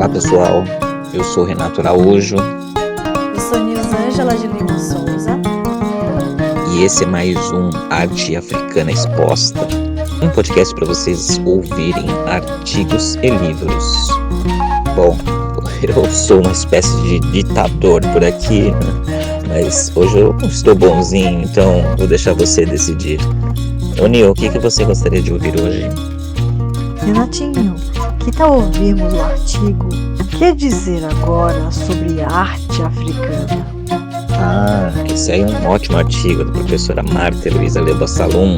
Olá pessoal, eu sou Renato Araújo Eu sou Nilzângela de Lima Souza. e esse é mais um Arte Africana Exposta, um podcast para vocês ouvirem artigos e livros. Bom, eu sou uma espécie de ditador por aqui, mas hoje eu estou bonzinho, então vou deixar você decidir. Ô Nil, o que você gostaria de ouvir hoje? Renatinho, que tal ouvirmos o artigo Que Dizer Agora sobre a Arte Africana? Esse aí é um ótimo artigo da professora Marta Heloísa Leuba Salum.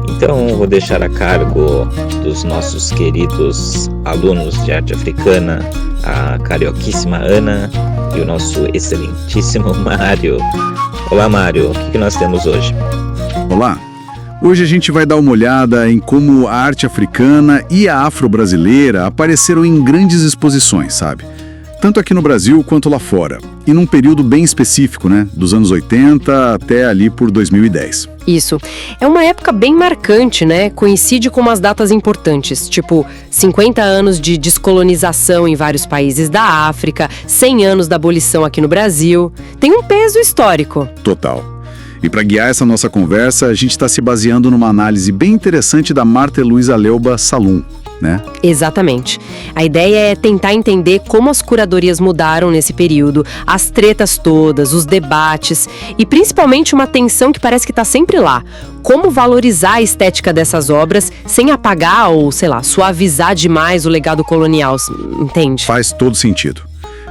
Então vou deixar a cargo dos nossos queridos alunos de arte africana, a carioquíssima Ana e o nosso excelentíssimo Mário. Olá Mário, o que nós temos hoje? Olá! Hoje a gente vai dar uma olhada em como a arte africana e a afro-brasileira apareceram em grandes exposições, sabe? Tanto aqui no Brasil quanto lá fora. E num período bem específico, né? Dos anos 80 até ali por 2010. Isso. É uma época bem marcante, né? Coincide com umas datas importantes, tipo 50 anos de descolonização em vários países da África, 100 anos da abolição aqui no Brasil. Tem um peso histórico. Total. E para guiar essa nossa conversa, a gente está se baseando numa análise bem interessante da Marta Heloísa Leuba Salum, né? Exatamente. A ideia é tentar entender como as curadorias mudaram nesse período, as tretas todas, os debates e principalmente uma tensão que parece que está sempre lá. Como valorizar a estética dessas obras sem apagar ou, sei lá, suavizar demais o legado colonial, entende? Faz todo sentido.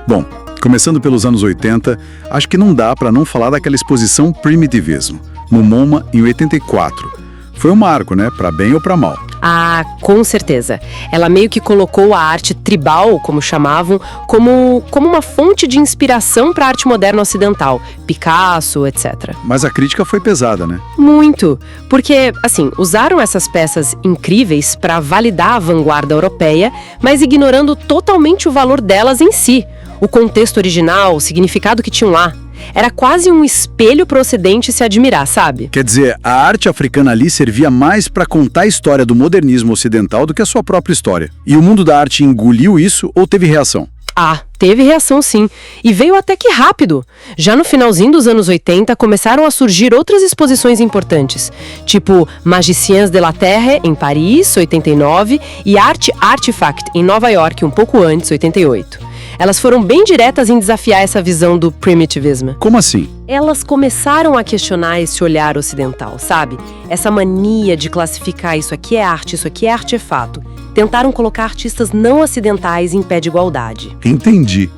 Bom, começando pelos anos 80, acho que não dá para não falar daquela exposição Primitivismo, no MoMA, em 84. Foi um marco, né? Para bem ou para mal. Ah, com certeza. Ela meio que colocou a arte tribal, como chamavam, como uma fonte de inspiração para a arte moderna ocidental, Picasso, etc. Mas a crítica foi pesada, né? Muito, porque, assim, usaram essas peças incríveis para validar a vanguarda europeia, mas ignorando totalmente o valor delas em si, o contexto original, o significado que tinham lá. Era quase um espelho para o Ocidente se admirar, sabe? Quer dizer, a arte africana ali servia mais para contar a história do modernismo ocidental do que a sua própria história. E o mundo da arte engoliu isso ou teve reação? Ah, teve reação sim. E veio até que rápido. Já no finalzinho dos anos 80, começaram a surgir outras exposições importantes, tipo Magiciens de la Terre, em Paris, 89, e Art Artifact, em Nova York, um pouco antes, 88. Elas foram bem diretas em desafiar essa visão do primitivismo. Como assim? Elas começaram a questionar esse olhar ocidental, sabe? Essa mania de classificar isso aqui é arte, isso aqui é artefato. Tentaram colocar artistas não ocidentais em pé de igualdade. Entendi.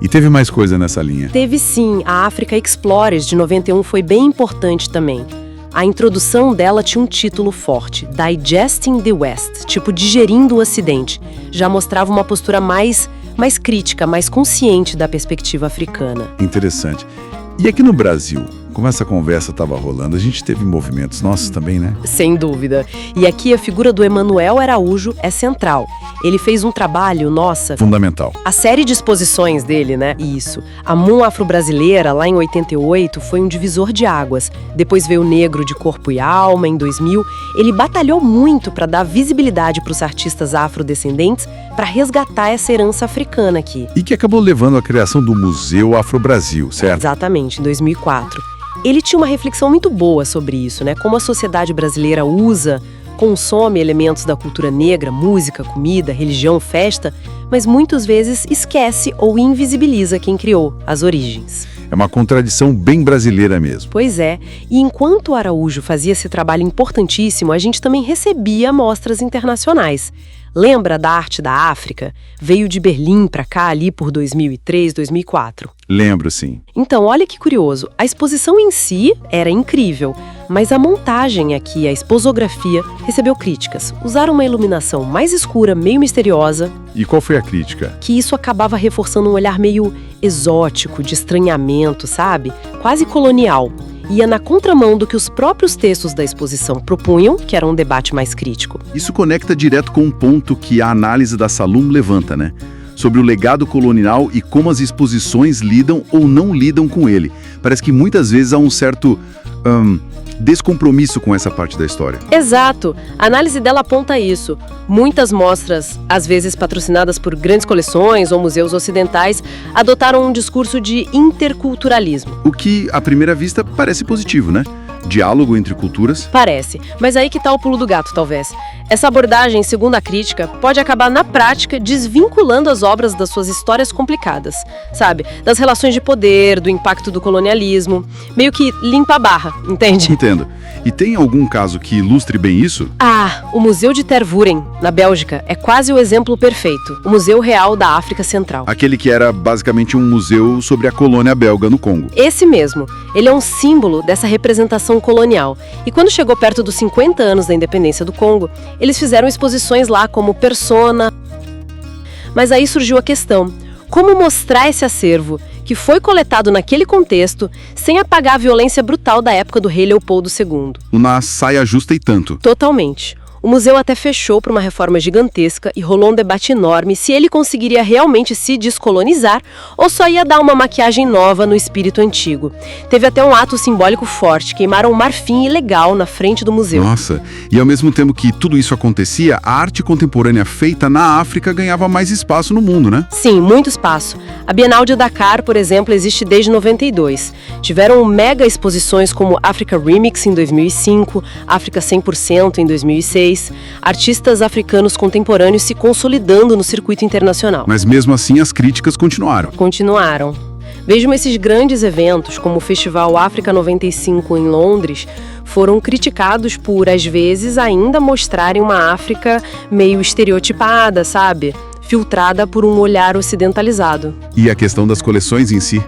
E teve mais coisa nessa linha? Teve sim, a Africa Explorers de 91 foi bem importante também. A introdução dela tinha um título forte, Digesting the West, tipo digerindo o Ocidente. Já mostrava uma postura mais crítica, mais consciente da perspectiva africana. Interessante. E aqui no Brasil, como essa conversa estava rolando, a gente teve movimentos nossos também, né? Sem dúvida. E aqui a figura do Emanuel Araújo é central. Ele fez um trabalho, fundamental. A série de exposições dele, né? Isso. A Moon Afro-Brasileira, lá em 88, foi um divisor de águas. Depois veio o Negro de Corpo e Alma, em 2000. Ele batalhou muito para dar visibilidade para os artistas afrodescendentes, para resgatar essa herança africana aqui. E que acabou levando à criação do Museu Afro-Brasil, certo? Exatamente, em 2004. Ele tinha uma reflexão muito boa sobre isso, né? Como a sociedade brasileira consome elementos da cultura negra, música, comida, religião, festa, mas muitas vezes esquece ou invisibiliza quem criou, as origens. É uma contradição bem brasileira mesmo. Pois é, e enquanto o Araújo fazia esse trabalho importantíssimo, a gente também recebia mostras internacionais. Lembra da arte da África? Veio de Berlim para cá ali por 2003, 2004. Lembro, sim. Então, olha que curioso. A exposição em si era incrível, mas a montagem aqui, a exposografia, recebeu críticas. Usaram uma iluminação mais escura, meio misteriosa. E qual foi a crítica? Que isso acabava reforçando um olhar meio exótico, de estranhamento, sabe? Quase colonial. Ia na contramão do que os próprios textos da exposição propunham, que era um debate mais crítico. Isso conecta direto com um ponto que a análise da Salum levanta, né? Sobre o legado colonial e como as exposições lidam ou não lidam com ele. Parece que muitas vezes há um certo descompromisso com essa parte da história. Exato. A análise dela aponta isso. Muitas mostras, às vezes patrocinadas por grandes coleções ou museus ocidentais, adotaram um discurso de interculturalismo. O que, à primeira vista, parece positivo, né? Diálogo entre culturas. Parece, mas aí que tá o pulo do gato, talvez. Essa abordagem, segundo a crítica, pode acabar na prática desvinculando as obras das suas histórias complicadas, sabe? Das relações de poder, do impacto do colonialismo, meio que limpa a barra, entende? Entendo. E tem algum caso que ilustre bem isso? Ah, o Museu de Tervuren, na Bélgica, é quase o exemplo perfeito. O Museu Real da África Central. Aquele que era basicamente um museu sobre a colônia belga no Congo. Esse mesmo. Ele é um símbolo dessa representação colonial. E quando chegou perto dos 50 anos da independência do Congo, eles fizeram exposições lá como Persona. Mas aí surgiu a questão: como mostrar esse acervo, que foi coletado naquele contexto, sem apagar a violência brutal da época do rei Leopoldo II? Uma saia justa e tanto. Totalmente. O museu até fechou para uma reforma gigantesca e rolou um debate enorme se ele conseguiria realmente se descolonizar ou só ia dar uma maquiagem nova no espírito antigo. Teve até um ato simbólico forte: queimaram um marfim ilegal na frente do museu. Nossa, e ao mesmo tempo que tudo isso acontecia, a arte contemporânea feita na África ganhava mais espaço no mundo, né? Sim, muito espaço. A Bienal de Dakar, por exemplo, existe desde 92. Tiveram mega exposições como Africa Remix em 2005, África 100% em 2006. Artistas africanos contemporâneos se consolidando no circuito internacional. Mas mesmo assim as críticas continuaram. Continuaram. Vejam, esses grandes eventos, como o Festival África 95 em Londres, foram criticados por, às vezes, ainda mostrarem uma África meio estereotipada, sabe? Filtrada por um olhar ocidentalizado. E a questão das coleções em si?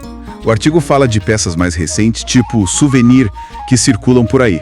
O artigo fala de peças mais recentes, tipo souvenir, que circulam por aí.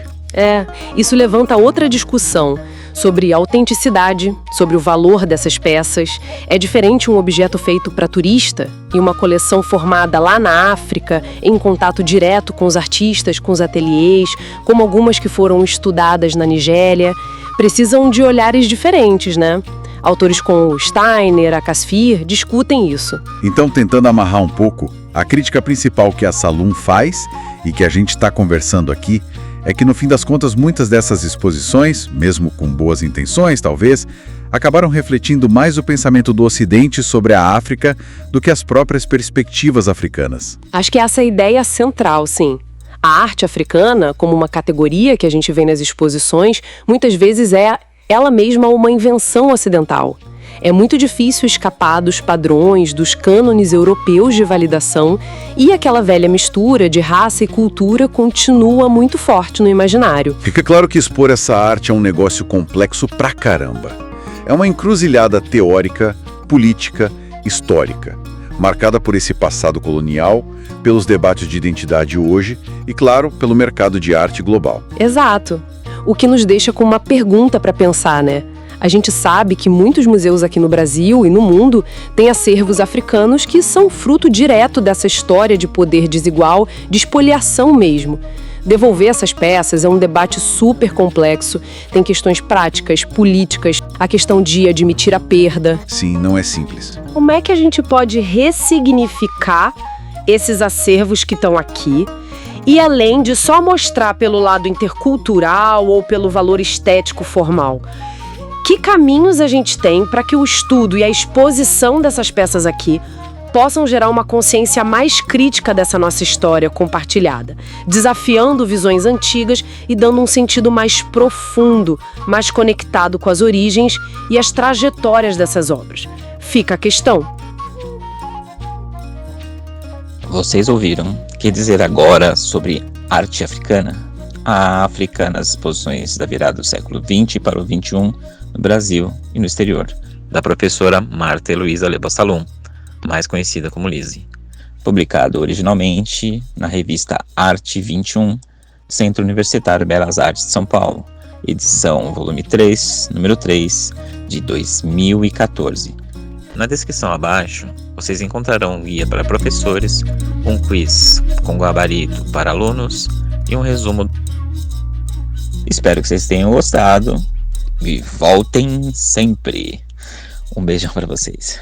Isso levanta outra discussão sobre autenticidade, sobre o valor dessas peças. É diferente um objeto feito para turista e uma coleção formada lá na África, em contato direto com os artistas, com os ateliês, como algumas que foram estudadas na Nigéria. Precisam de olhares diferentes, né? Autores como o Steiner, a Caspir, discutem isso. Então, tentando amarrar um pouco, a crítica principal que a Salum faz e que a gente está conversando aqui é que, no fim das contas, muitas dessas exposições, mesmo com boas intenções, talvez, acabaram refletindo mais o pensamento do Ocidente sobre a África do que as próprias perspectivas africanas. Acho que essa é a ideia central, sim. A arte africana, como uma categoria que a gente vê nas exposições, muitas vezes é ela mesma uma invenção ocidental. É muito difícil escapar dos padrões, dos cânones europeus de validação, e aquela velha mistura de raça e cultura continua muito forte no imaginário. Fica claro que expor essa arte é um negócio complexo pra caramba. É uma encruzilhada teórica, política, histórica, marcada por esse passado colonial, pelos debates de identidade hoje e, claro, pelo mercado de arte global. Exato. O que nos deixa com uma pergunta para pensar, né? A gente sabe que muitos museus aqui no Brasil e no mundo têm acervos africanos que são fruto direto dessa história de poder desigual, de espoliação mesmo. Devolver essas peças é um debate super complexo, tem questões práticas, políticas, a questão de admitir a perda. Sim, não é simples. Como é que a gente pode ressignificar esses acervos que estão aqui, e além de só mostrar pelo lado intercultural ou pelo valor estético formal? Que caminhos a gente tem para que o estudo e a exposição dessas peças aqui possam gerar uma consciência mais crítica dessa nossa história compartilhada, desafiando visões antigas e dando um sentido mais profundo, mais conectado com as origens e as trajetórias dessas obras? Fica a questão. Vocês ouviram? Que dizer agora sobre arte africana? A África nas exposições da virada do século XX para o XXI no Brasil e no exterior, da professora Marta Heloísa Leba Salum, mais conhecida como Lizzie. Publicado originalmente na revista Arte 21, Centro Universitário Belas Artes de São Paulo, edição volume 3, número 3, de 2014. Na descrição abaixo, vocês encontrarão um guia para professores, um quiz com gabarito para alunos e um resumo. Espero que vocês tenham gostado e voltem sempre. Um beijão para vocês.